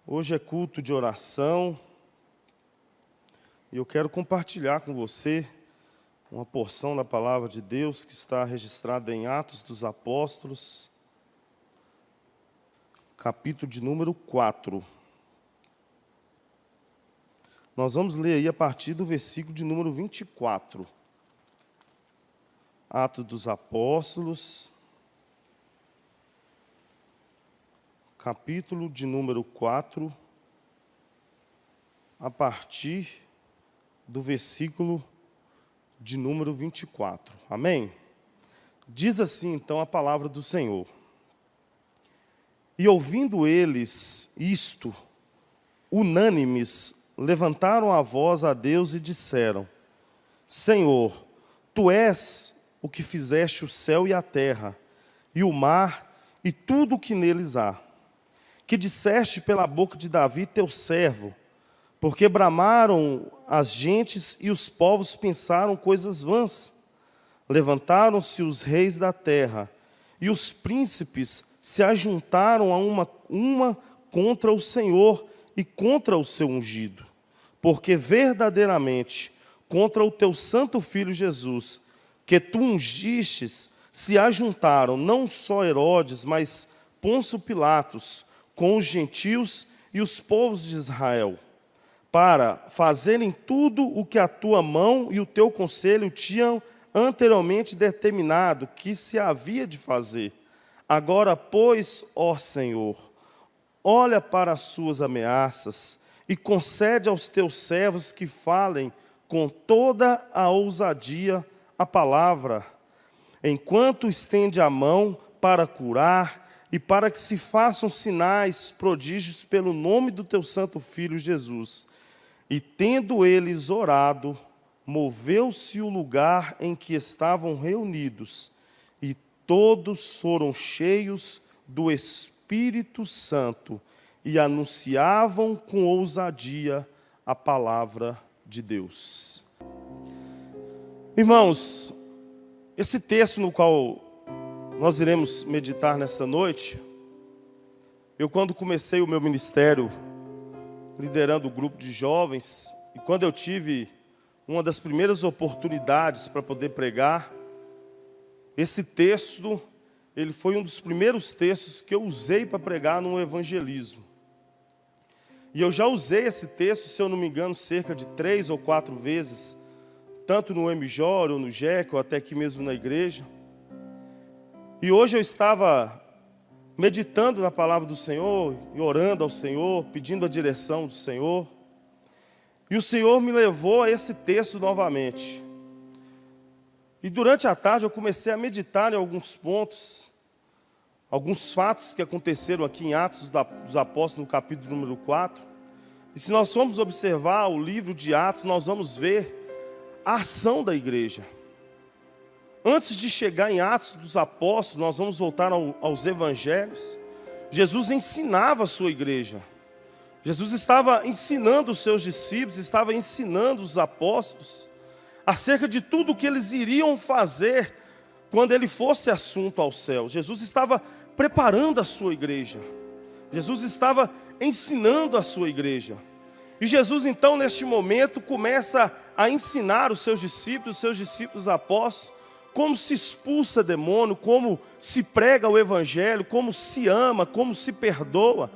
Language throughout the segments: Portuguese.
Hoje é culto de oração e eu quero compartilhar com você uma porção da palavra de Deus que está registrada em Atos dos Apóstolos, capítulo de número 4. Nós vamos ler aí a partir do versículo de número 24. Atos dos Apóstolos, capítulo de número 4, a partir do versículo de número 24. Amém? Diz assim então a palavra do Senhor. E ouvindo eles isto, unânimes, levantaram a voz a Deus e disseram: Senhor, Tu és o que fizeste o céu e a terra, e o mar, e tudo o que neles há. Que disseste pela boca de Davi, teu servo, porque bramaram as gentes e os povos pensaram coisas vãs. Levantaram-se os reis da terra, e os príncipes se ajuntaram a uma contra o Senhor e contra o seu ungido. Porque verdadeiramente contra o teu santo Filho Jesus, que tu ungistes, se ajuntaram não só Herodes, mas Pôncio Pilatos, com os gentios e os povos de Israel, para fazerem tudo o que a tua mão e o teu conselho tinham anteriormente determinado que se havia de fazer. Agora, pois, ó Senhor, olha para as suas ameaças e concede aos teus servos que falem com toda a ousadia a palavra, enquanto estende a mão para curar e para que se façam sinais, prodígios pelo nome do teu santo Filho Jesus. E tendo eles orado, moveu-se o lugar em que estavam reunidos, e todos foram cheios do Espírito Santo e anunciavam com ousadia a palavra de Deus. Irmãos, esse texto no qual nós iremos meditar nesta noite, eu quando comecei o meu ministério, liderando o grupo de jovens, e quando eu tive uma das primeiras oportunidades para poder pregar, esse texto, ele foi um dos primeiros textos que eu usei para pregar no evangelismo. E eu já usei esse texto, se eu não me engano, cerca de 3 ou 4 vezes, tanto no MJ, ou no JEC, ou até aqui mesmo na igreja. E hoje eu estava meditando na palavra do Senhor, e orando ao Senhor, pedindo a direção do Senhor. E o Senhor me levou a esse texto novamente. E durante a tarde eu comecei a meditar em alguns pontos, alguns fatos que aconteceram aqui em Atos dos Apóstolos, no capítulo número 4. E se nós formos observar o livro de Atos, nós vamos ver a ação da igreja. Antes de chegar em Atos dos Apóstolos, nós vamos voltar aos Evangelhos. Jesus ensinava a sua igreja. Jesus estava ensinando os seus discípulos, estava ensinando os apóstolos acerca de tudo o que eles iriam fazer quando ele fosse assunto ao céu. Jesus estava preparando a sua igreja. Jesus estava ensinando a sua igreja. E Jesus então neste momento começa a ensinar os seus discípulos apóstolos, como se expulsa demônio, como se prega o evangelho, como se ama, como se perdoa.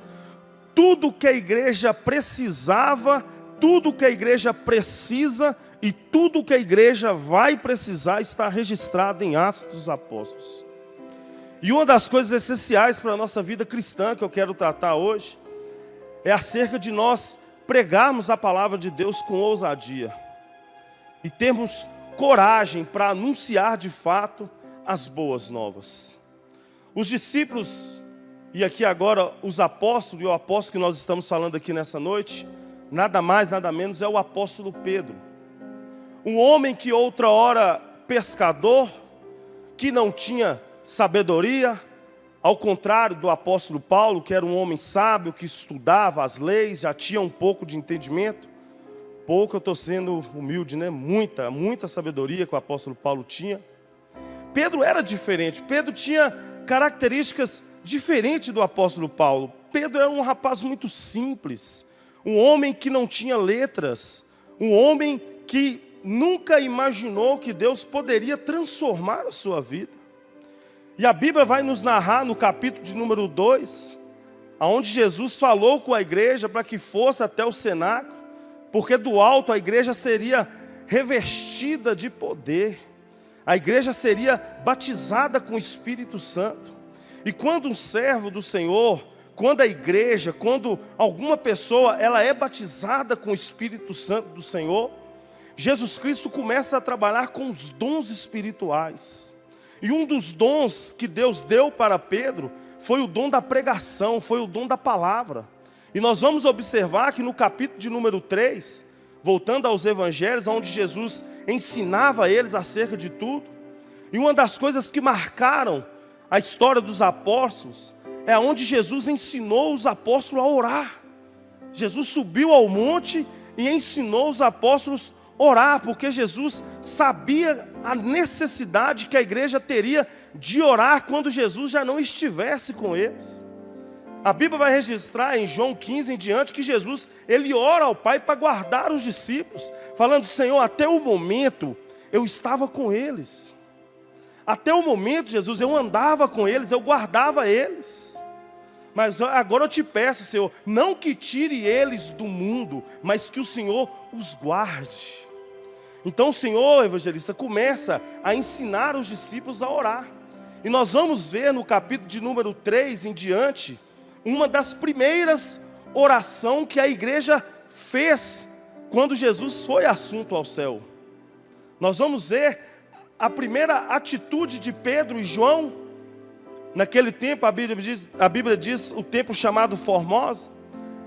Tudo que a igreja precisava, tudo que a igreja precisa e tudo que a igreja vai precisar está registrado em Atos dos Apóstolos. E uma das coisas essenciais para a nossa vida cristã que eu quero tratar hoje é acerca de nós pregarmos a palavra de Deus com ousadia e termos coragem para anunciar de fato as boas novas. Os discípulos, e aqui agora os apóstolos, e o apóstolo que nós estamos falando aqui nessa noite, nada mais, nada menos é o apóstolo Pedro. Um homem que outra hora pescador, que não tinha sabedoria, ao contrário do apóstolo Paulo, que era um homem sábio, que estudava as leis, já tinha um pouco de entendimento. Pouco, eu estou sendo humilde, né? Muita sabedoria que o apóstolo Paulo tinha. Pedro era diferente. Pedro tinha características diferente do apóstolo Paulo. Pedro era um rapaz muito simples, um homem que não tinha letras, um homem que nunca imaginou que Deus poderia transformar a sua vida. E a Bíblia vai nos narrar no capítulo de número 2, onde Jesus falou com a igreja para que fosse até o cenáculo, porque do alto a igreja seria revestida de poder, a igreja seria batizada com o Espírito Santo. E quando um servo do Senhor, quando a igreja, quando alguma pessoa, ela é batizada com o Espírito Santo do Senhor, Jesus Cristo começa a trabalhar com os dons espirituais. E um dos dons que Deus deu para Pedro foi o dom da pregação, foi o dom da palavra. E nós vamos observar que no capítulo de número 3, voltando aos evangelhos, onde Jesus ensinava a eles acerca de tudo, e uma das coisas que marcaram a história dos apóstolos, é onde Jesus ensinou os apóstolos a orar. Jesus subiu ao monte e ensinou os apóstolos a orar, porque Jesus sabia a necessidade que a igreja teria de orar quando Jesus já não estivesse com eles. A Bíblia vai registrar em João 15 em diante que Jesus, ele ora ao Pai para guardar os discípulos, falando: Senhor, até o momento eu estava com eles. Até o momento, Jesus, eu andava com eles, eu guardava eles. Mas agora eu te peço, Senhor, não que tire eles do mundo, mas que o Senhor os guarde. Então o Senhor, evangelista, começa a ensinar os discípulos a orar. E nós vamos ver no capítulo de número 3 em diante, uma das primeiras orações que a igreja fez quando Jesus foi assunto ao céu. Nós vamos ver a primeira atitude de Pedro e João. Naquele tempo, a Bíblia diz o tempo chamado Formosa,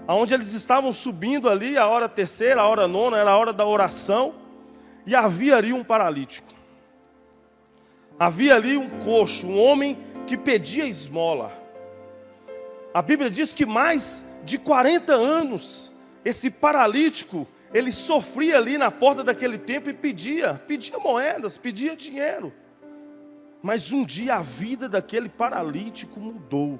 onde eles estavam subindo ali, a hora terceira, a hora nona, era a hora da oração, e havia ali um paralítico. Havia ali um coxo, um homem que pedia esmola. A Bíblia diz que mais de 40 anos, esse paralítico, ele sofria ali na porta daquele templo e pedia moedas, pedia dinheiro. Mas um dia a vida daquele paralítico mudou,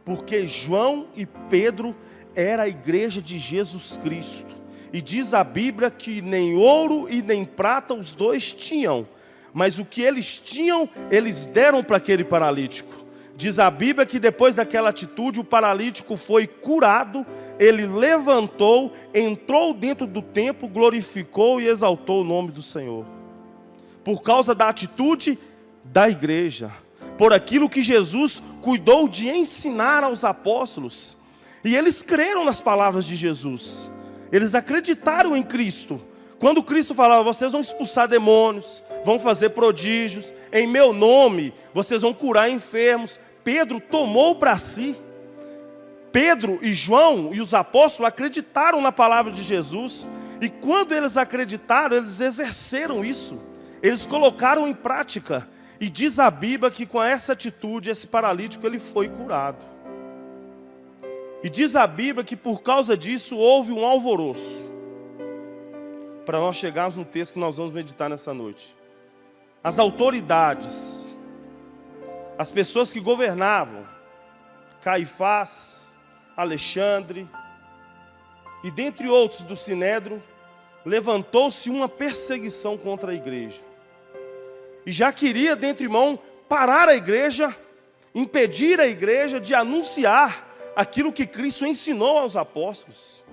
porque João e Pedro era a igreja de Jesus Cristo. E diz a Bíblia que nem ouro e nem prata os dois tinham, mas o que eles tinham, eles deram para aquele paralítico. Diz a Bíblia que depois daquela atitude, o paralítico foi curado, ele levantou, entrou dentro do templo, glorificou e exaltou o nome do Senhor. Por causa da atitude da igreja, por aquilo que Jesus cuidou de ensinar aos apóstolos. E eles creram nas palavras de Jesus, eles acreditaram em Cristo. Quando Cristo falava: vocês vão expulsar demônios, vão fazer prodígios, em meu nome vocês vão curar enfermos, Pedro tomou para si. Pedro e João e os apóstolos acreditaram na palavra de Jesus. E quando eles acreditaram, eles exerceram isso, eles colocaram em prática. E diz a Bíblia que com essa atitude, esse paralítico, ele foi curado. E diz a Bíblia que por causa disso houve um alvoroço. Para nós chegarmos no texto que nós vamos meditar nessa noite. As autoridades, as pessoas que governavam, Caifás, Alexandre, e dentre outros do Sinédrio, levantou-se uma perseguição contra a igreja. E já queria, dentre mão, parar a igreja, impedir a igreja de anunciar aquilo que Cristo ensinou aos apóstolos.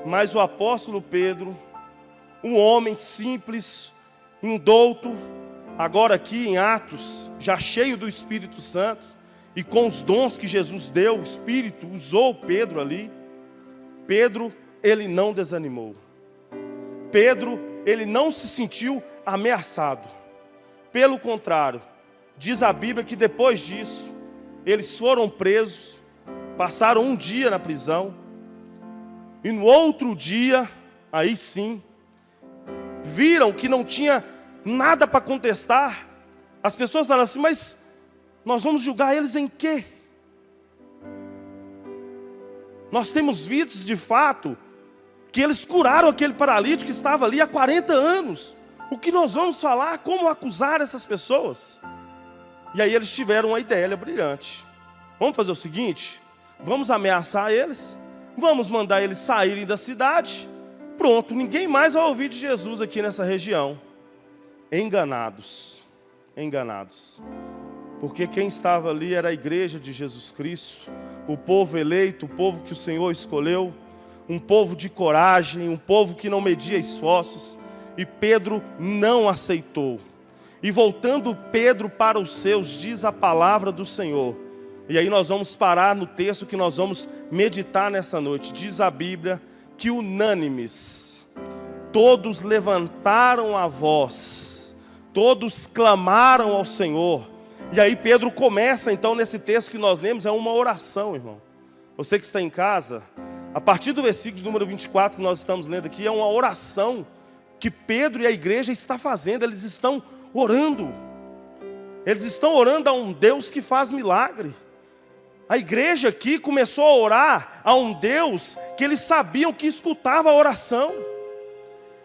Mas o apóstolo Pedro, um homem simples, indouto, agora aqui em Atos, já cheio do Espírito Santo, e com os dons que Jesus deu, o Espírito usou Pedro ali. Pedro, ele não desanimou. Pedro, ele não se sentiu ameaçado. Pelo contrário, diz a Bíblia que depois disso, eles foram presos, passaram um dia na prisão, e no outro dia, aí sim, viram que não tinha nada para contestar. As pessoas falaram assim: mas nós vamos julgar eles em quê? Nós temos visto de fato que eles curaram aquele paralítico que estava ali há 40 anos. O que nós vamos falar? Como acusar essas pessoas? E aí eles tiveram uma ideia brilhante. Vamos fazer o seguinte, vamos ameaçar eles, vamos mandar eles saírem da cidade, pronto, ninguém mais vai ouvir de Jesus aqui nessa região. Enganados, porque quem estava ali era a igreja de Jesus Cristo, o povo eleito, o povo que o Senhor escolheu, um povo de coragem, um povo que não media esforços, e Pedro não aceitou. E voltando Pedro para os seus, diz a palavra do Senhor, e aí nós vamos parar no texto que nós vamos meditar nessa noite. Diz a Bíblia que unânimes, todos levantaram a voz, todos clamaram ao Senhor. E aí Pedro começa então nesse texto que nós lemos, é uma oração, irmão. Você que está em casa, a partir do versículo número 24 que nós estamos lendo aqui, é uma oração que Pedro e a igreja estão fazendo. Eles estão orando. Eles estão orando a um Deus que faz milagre. A igreja aqui começou a orar a um Deus que eles sabiam que escutava a oração.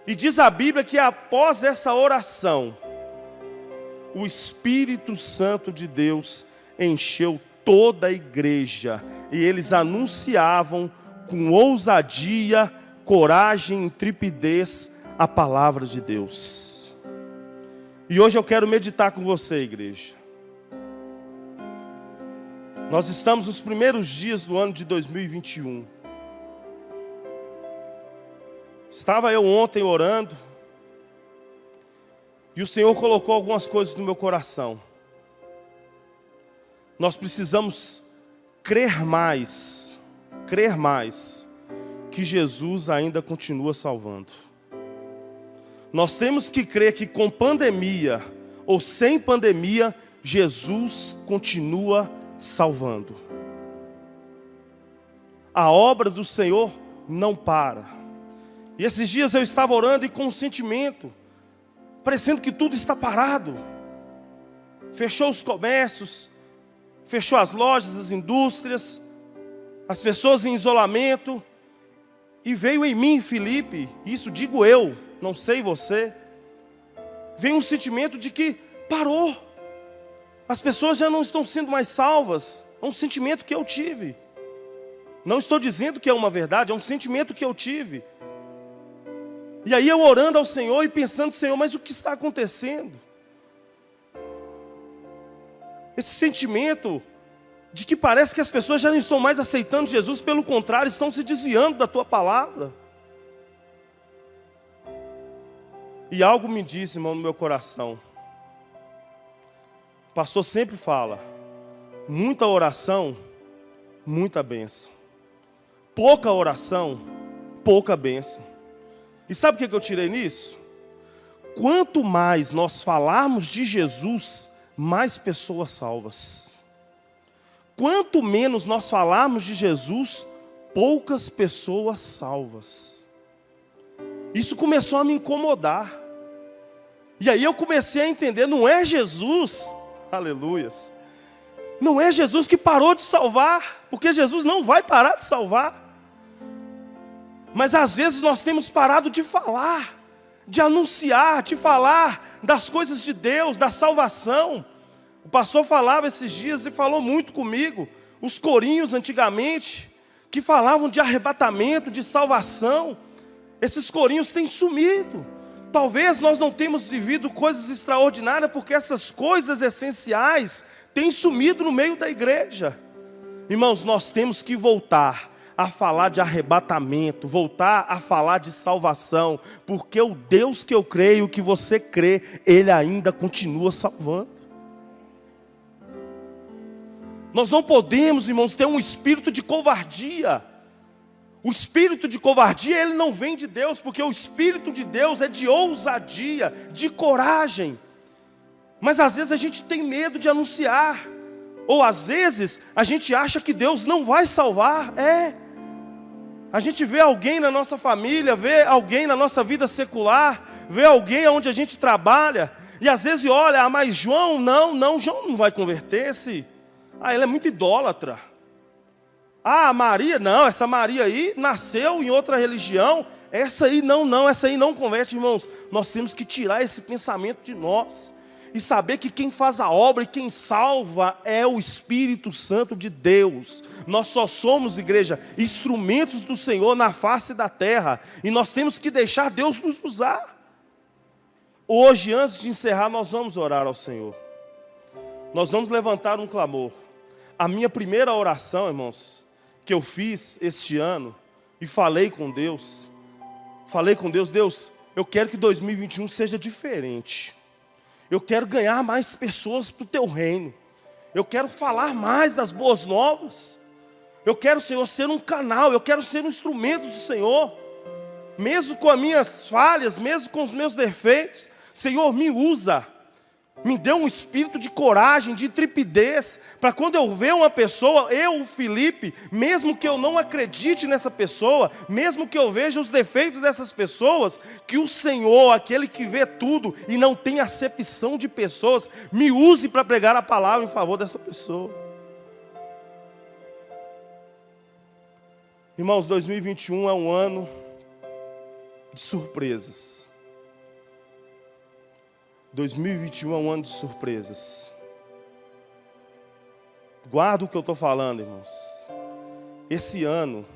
E diz a Bíblia que após essa oração, o Espírito Santo de Deus encheu toda a igreja. E eles anunciavam com ousadia, coragem e intrepidez a palavra de Deus. E hoje eu quero meditar com você, igreja. Nós estamos nos primeiros dias do ano de 2021. Estava eu ontem orando, e o Senhor colocou algumas coisas no meu coração. Nós precisamos crer mais que Jesus ainda continua salvando. Nós temos que crer que com pandemia ou sem pandemia, Jesus continua salvando. A obra do Senhor não para. E esses dias eu estava orando e com um sentimento, parecendo que tudo está parado. Fechou os comércios, fechou as lojas, as indústrias, as pessoas em isolamento. E veio em mim, Felipe, isso digo eu, não sei você, veio um sentimento de que parou. As pessoas já não estão sendo mais salvas. É um sentimento que eu tive. Não estou dizendo que é uma verdade, é um sentimento que eu tive. E aí eu orando ao Senhor e pensando, Senhor, mas o que está acontecendo? Esse sentimento de que parece que as pessoas já não estão mais aceitando Jesus, pelo contrário, estão se desviando da tua palavra. E algo me disse, irmão, no meu coração. O pastor sempre fala, muita oração, muita bênção. Pouca oração, pouca bênção. E sabe o que eu tirei nisso? Quanto mais nós falarmos de Jesus, mais pessoas salvas. Quanto menos nós falarmos de Jesus, poucas pessoas salvas. Isso começou a me incomodar. E aí eu comecei a entender, não é Jesus, aleluias, não é Jesus que parou de salvar, porque Jesus não vai parar de salvar. Mas às vezes nós temos parado de falar, de anunciar, de falar das coisas de Deus, da salvação. O pastor falava esses dias e falou muito comigo, os corinhos antigamente, que falavam de arrebatamento, de salvação, esses corinhos têm sumido. Talvez nós não tenhamos vivido coisas extraordinárias, porque essas coisas essenciais têm sumido no meio da igreja. Irmãos, nós temos que voltar a falar de arrebatamento, voltar a falar de salvação, porque o Deus que eu creio, que você crê, Ele ainda continua salvando. Nós não podemos, irmãos, ter um espírito de covardia. O espírito de covardia, ele não vem de Deus, porque o Espírito de Deus é de ousadia, de coragem. Mas às vezes a gente tem medo de anunciar, ou às vezes a gente acha que Deus não vai salvar. A gente vê alguém na nossa família, vê alguém na nossa vida secular, vê alguém onde a gente trabalha, e às vezes olha, mas João João não vai converter-se. Ele é muito idólatra. Maria, não, essa Maria aí nasceu em outra religião, essa aí não, essa aí não converte, irmãos. Nós temos que tirar esse pensamento de nós e saber que quem faz a obra e quem salva é o Espírito Santo de Deus. Nós só somos, igreja, instrumentos do Senhor na face da terra, e nós temos que deixar Deus nos usar. Hoje, antes de encerrar, nós vamos orar ao Senhor. Nós vamos levantar um clamor. A minha primeira oração, irmãos, que eu fiz este ano, e falei com Deus, Deus, eu quero que 2021 seja diferente. Eu quero ganhar mais pessoas para o teu reino. Eu quero falar mais das boas novas. Eu quero, Senhor, ser um canal. Eu quero ser um instrumento do Senhor. Mesmo com as minhas falhas, mesmo com os meus defeitos. Senhor, me usa. Me dê um espírito de coragem, de intrepidez, para quando eu ver uma pessoa, eu, Felipe, mesmo que eu não acredite nessa pessoa, mesmo que eu veja os defeitos dessas pessoas, que o Senhor, aquele que vê tudo e não tem acepção de pessoas, me use para pregar a palavra em favor dessa pessoa. Irmãos, 2021 é um ano de surpresas. 2021 é um ano de surpresas. Guarda o que eu estou falando, irmãos. Esse ano,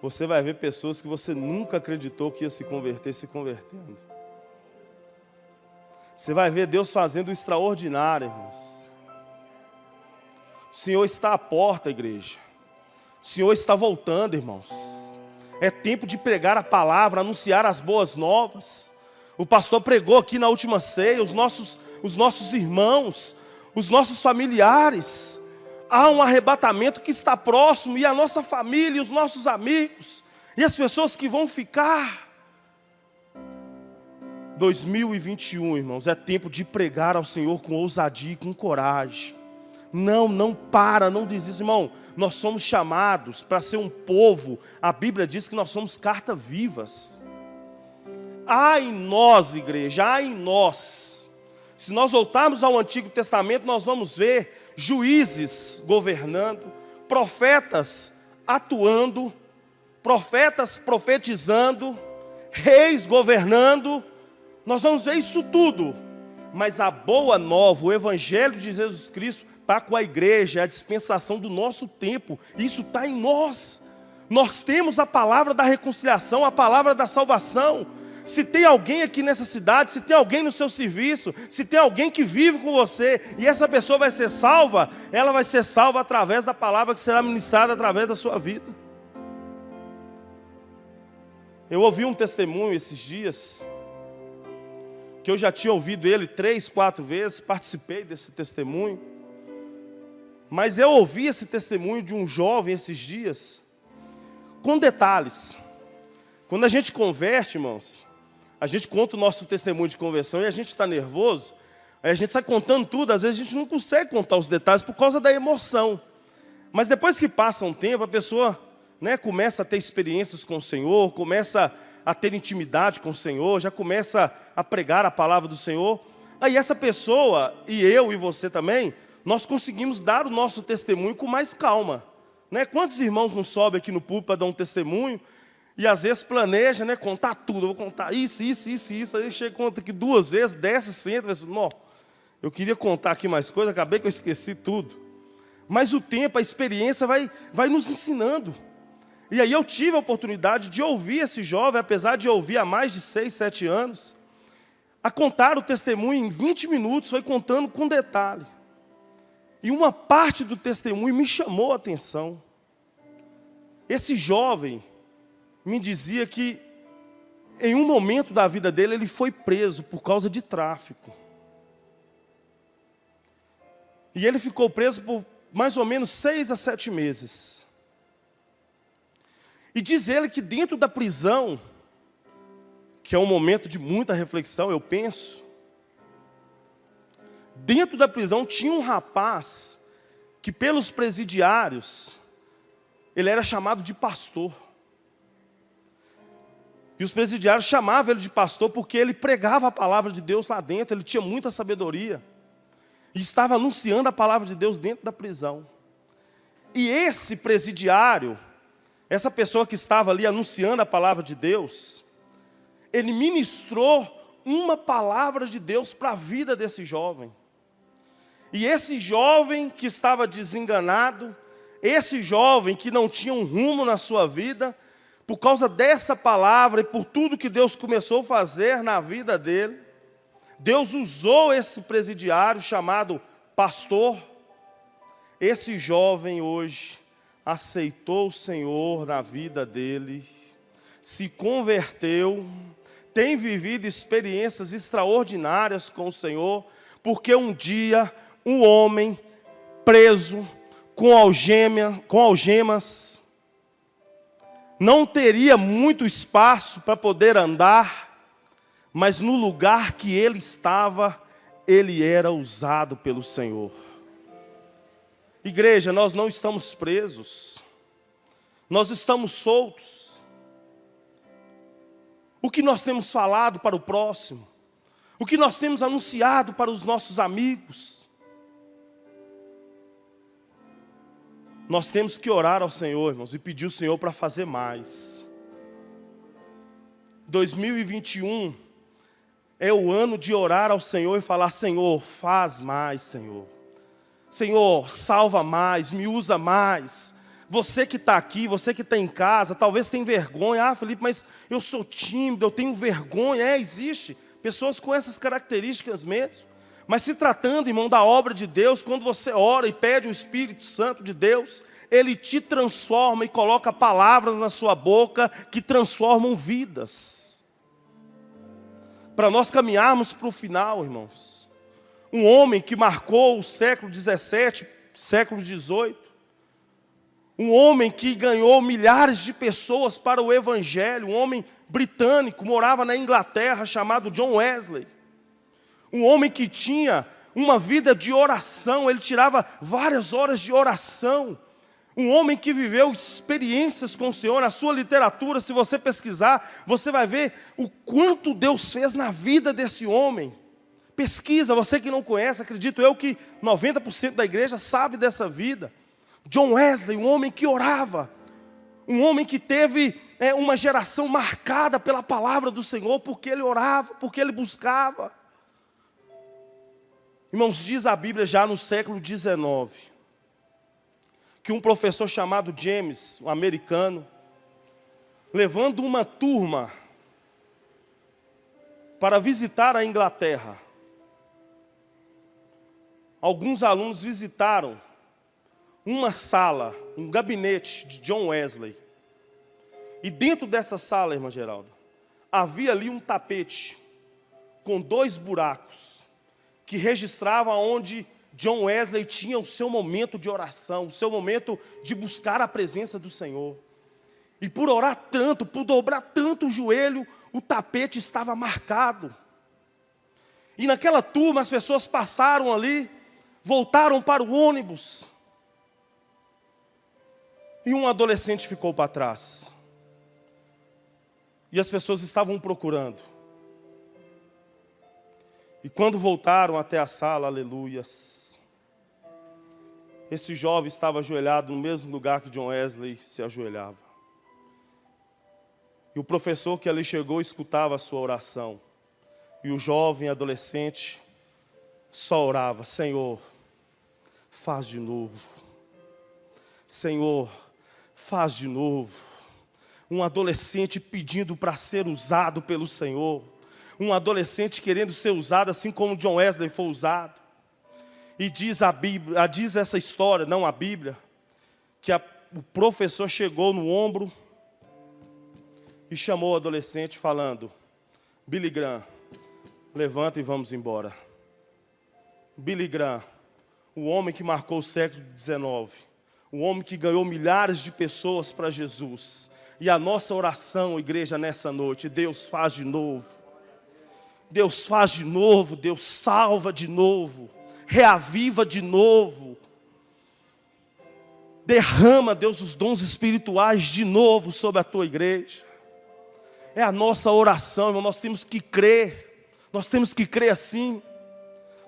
você vai ver pessoas que você nunca acreditou que ia se converter, se convertendo. Você vai ver Deus fazendo o extraordinário, irmãos. O Senhor está à porta, igreja. O Senhor está voltando, irmãos. É tempo de pregar a palavra, anunciar as boas novas. O pastor pregou aqui na última ceia, os nossos irmãos, os nossos familiares. Há um arrebatamento que está próximo, e a nossa família, e os nossos amigos, e as pessoas que vão ficar. 2021, irmãos, é tempo de pregar ao Senhor com ousadia e com coragem. Não para, não desista, irmão. Nós somos chamados para ser um povo. A Bíblia diz que nós somos cartas vivas. Há em nós, igreja, há em nós. Se nós voltarmos ao Antigo Testamento, nós vamos ver juízes governando, profetas atuando, profetas profetizando, reis governando. Nós vamos ver isso tudo. Mas a boa nova, o Evangelho de Jesus Cristo, está com a igreja, é a dispensação do nosso tempo. Isso está em nós. Nós temos a palavra da reconciliação, a palavra da salvação. Se tem alguém aqui nessa cidade, se tem alguém no seu serviço, se tem alguém que vive com você, e essa pessoa vai ser salva, ela vai ser salva através da palavra que será ministrada através da sua vida. Eu ouvi um testemunho esses dias, que eu já tinha ouvido ele 3, 4 vezes, participei desse testemunho, mas eu ouvi esse testemunho de um jovem esses dias, com detalhes. Quando a gente converte, irmãos, a gente conta o nosso testemunho de conversão e a gente está nervoso, aí a gente sai contando tudo, às vezes a gente não consegue contar os detalhes por causa da emoção. Mas depois que passa um tempo, a pessoa, começa a ter experiências com o Senhor, começa a ter intimidade com o Senhor, já começa a pregar a palavra do Senhor. Aí essa pessoa, e eu e você também, nós conseguimos dar o nosso testemunho com mais calma. Quantos irmãos não sobem aqui no púlpito para dar um testemunho, e às vezes planeja, contar tudo, eu vou contar isso, aí chega e conta aqui 2 vezes, desce, senta, não, eu queria contar aqui mais coisa, acabei que eu esqueci tudo. Mas o tempo, a experiência vai nos ensinando. E aí eu tive a oportunidade de ouvir esse jovem, apesar de ouvir há mais de 6, 7 anos, a contar o testemunho em 20 minutos, foi contando com detalhe. E uma parte do testemunho me chamou a atenção. Esse jovem me dizia que em um momento da vida dele ele foi preso por causa de tráfico. E ele ficou preso por mais ou menos 6 a 7 meses. E diz ele que dentro da prisão, que é um momento de muita reflexão, eu penso, dentro da prisão tinha um rapaz que pelos presidiários, ele era chamado de pastor. E os presidiários chamavam ele de pastor porque ele pregava a palavra de Deus lá dentro, ele tinha muita sabedoria. E estava anunciando a palavra de Deus dentro da prisão. E esse presidiário, essa pessoa que estava ali anunciando a palavra de Deus, ele ministrou uma palavra de Deus para a vida desse jovem. E esse jovem que estava desenganado, esse jovem que não tinha um rumo na sua vida, por causa dessa palavra e por tudo que Deus começou a fazer na vida dele, Deus usou esse presidiário chamado pastor. Esse jovem hoje aceitou o Senhor na vida dele, se converteu, tem vivido experiências extraordinárias com o Senhor, porque um dia um homem preso com algemas não teria muito espaço para poder andar, mas no lugar que ele estava, ele era usado pelo Senhor. Igreja, nós não estamos presos, nós estamos soltos. O que nós temos falado para o próximo, o que nós temos anunciado para os nossos amigos, nós temos que orar ao Senhor, irmãos, e pedir ao Senhor para fazer mais. 2021 é o ano de orar ao Senhor e falar: Senhor, faz mais, Senhor. Senhor, salva mais, me usa mais. Você que está aqui, você que está em casa, talvez tenha vergonha. Ah, Felipe, mas eu sou tímido, eu tenho vergonha. Existe pessoas com essas características mesmo. Mas se tratando, irmão, da obra de Deus, quando você ora e pede o Espírito Santo de Deus, Ele te transforma e coloca palavras na sua boca que transformam vidas. Para nós caminharmos para o final, irmãos. Um homem que marcou o século XVII, século XVIII. Um homem que ganhou milhares de pessoas para o Evangelho. Um homem britânico, morava na Inglaterra, chamado John Wesley. Um homem que tinha uma vida de oração, ele tirava várias horas de oração. Um homem que viveu experiências com o Senhor. Na sua literatura, se você pesquisar, você vai ver o quanto Deus fez na vida desse homem. Pesquisa, você que não conhece, acredito eu que 90% da igreja sabe dessa vida. John Wesley, um homem que orava, um homem que teve uma geração marcada pela palavra do Senhor, porque ele orava, porque ele buscava. Irmãos, diz a Bíblia já no século XIX, que um professor chamado James, um americano, levando uma turma para visitar a Inglaterra, alguns alunos visitaram uma sala, um gabinete de John Wesley. E dentro dessa sala, irmã Geralda, havia ali um tapete com 2 buracos, que registrava onde John Wesley tinha o seu momento de oração, o seu momento de buscar a presença do Senhor. E por orar tanto, por dobrar tanto o joelho, o tapete estava marcado. E naquela turma as pessoas passaram ali, voltaram para o ônibus. E um adolescente ficou para trás. E as pessoas estavam procurando. E quando voltaram até a sala, aleluias, esse jovem estava ajoelhado no mesmo lugar que John Wesley se ajoelhava. E o professor que ali chegou escutava a sua oração. E o jovem adolescente só orava: Senhor, faz de novo. Senhor, faz de novo. Um adolescente pedindo para ser usado pelo Senhor. Um adolescente querendo ser usado assim como John Wesley foi usado. E diz a Bíblia, diz essa história, não a Bíblia, que o professor chegou no ombro e chamou o adolescente falando: Billy Graham, levanta e vamos embora. Billy Graham, o homem que marcou o século XIX, o homem que ganhou milhares de pessoas para Jesus. E a nossa oração, igreja, nessa noite: Deus faz de novo. Deus faz de novo, Deus salva de novo, reaviva de novo. Derrama, Deus, os dons espirituais de novo sobre a tua igreja. É a nossa oração, irmão. Nós temos que crer assim.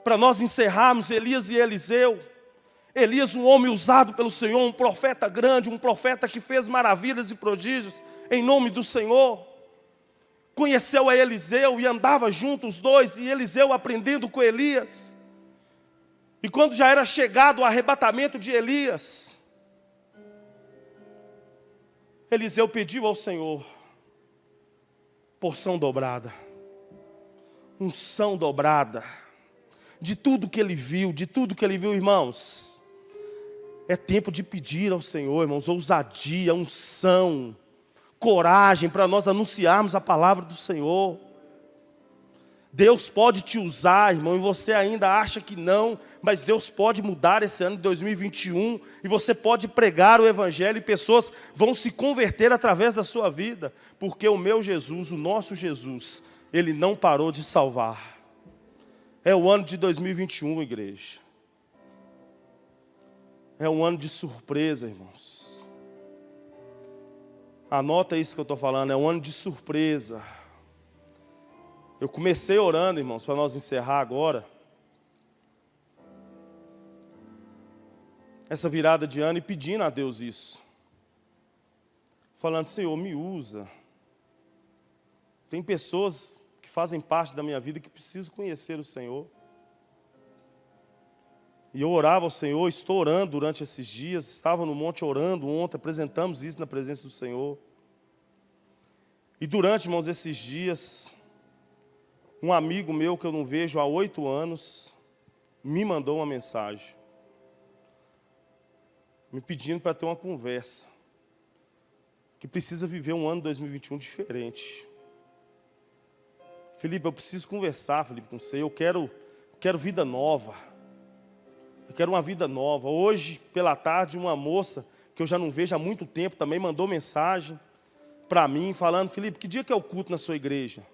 Para nós encerrarmos, Elias e Eliseu. Elias, um homem usado pelo Senhor, um profeta grande, um profeta que fez maravilhas e prodígios em nome do Senhor. conheceu a Eliseu e andava junto os dois, e Eliseu aprendendo com Elias. E quando já era chegado o arrebatamento de Elias, Eliseu pediu ao Senhor porção dobrada, unção dobrada, de tudo que ele viu, irmãos. É tempo de pedir ao Senhor, irmãos, ousadia, unção, coragem para nós anunciarmos a palavra do Senhor. Deus pode te usar, irmão, e você ainda acha que não, mas Deus pode mudar esse ano de 2021, e você pode pregar o Evangelho, e pessoas vão se converter através da sua vida, porque o meu Jesus, o nosso Jesus, Ele não parou de salvar. É o ano de 2021, igreja. É um ano de surpresa, irmãos. Anota isso que eu estou falando, é um ano de surpresa. Eu comecei orando, irmãos, para nós encerrar agora essa virada de ano e pedindo a Deus isso. Falando, Senhor, me usa. Tem pessoas que fazem parte da minha vida que precisam conhecer o Senhor. E eu orava ao Senhor, estou orando durante esses dias, estava no monte orando ontem, apresentamos isso na presença do Senhor. E durante, irmãos, esses dias, um amigo meu que eu não vejo há 8 anos, me mandou uma mensagem, me pedindo para ter uma conversa, que precisa viver um ano 2021 diferente. Felipe, eu preciso conversar, Felipe, com você, eu quero vida nova. Eu quero uma vida nova. Hoje, pela tarde, uma moça, que eu já não vejo há muito tempo, também mandou mensagem para mim, falando, Felipe, que dia que é o culto na sua igreja?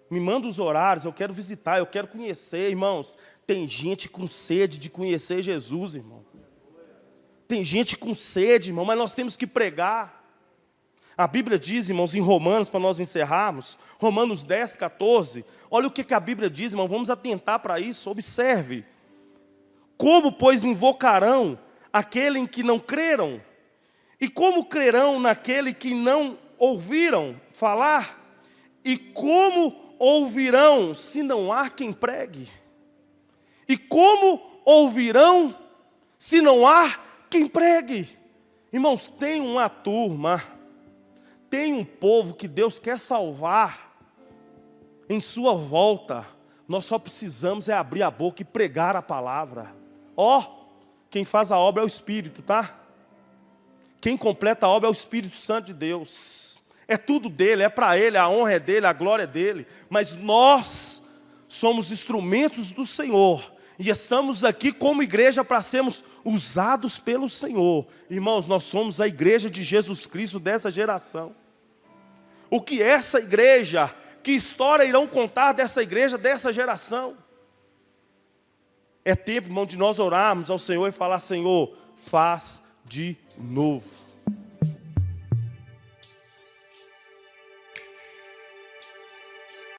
Me manda os horários, eu quero visitar, eu quero conhecer, irmãos. Tem gente com sede de conhecer Jesus, irmão. Tem gente com sede, irmão, mas nós temos que pregar. A Bíblia diz, irmãos, em Romanos, para nós encerrarmos, Romanos 10, 14, olha o que a Bíblia diz, irmão, vamos atentar para isso, observe. Como, pois, invocarão aquele em que não creram? E como crerão naquele que não ouviram falar? E como ouvirão se não há quem pregue? E como ouvirão se não há quem pregue? Irmãos, tem uma turma, tem um povo que Deus quer salvar em sua volta. Nós só precisamos é abrir a boca e pregar a palavra. Quem faz a obra é o Espírito, tá? Quem completa a obra é o Espírito Santo de Deus. É tudo dele, é para ele, a honra é dele, a glória é dele. Mas nós somos instrumentos do Senhor. E estamos aqui como igreja para sermos usados pelo Senhor. Irmãos, nós somos a igreja de Jesus Cristo dessa geração. O que é essa igreja? Que história irão contar dessa igreja, dessa geração? É tempo, irmão, de nós orarmos ao Senhor e falar, Senhor, faz de novo.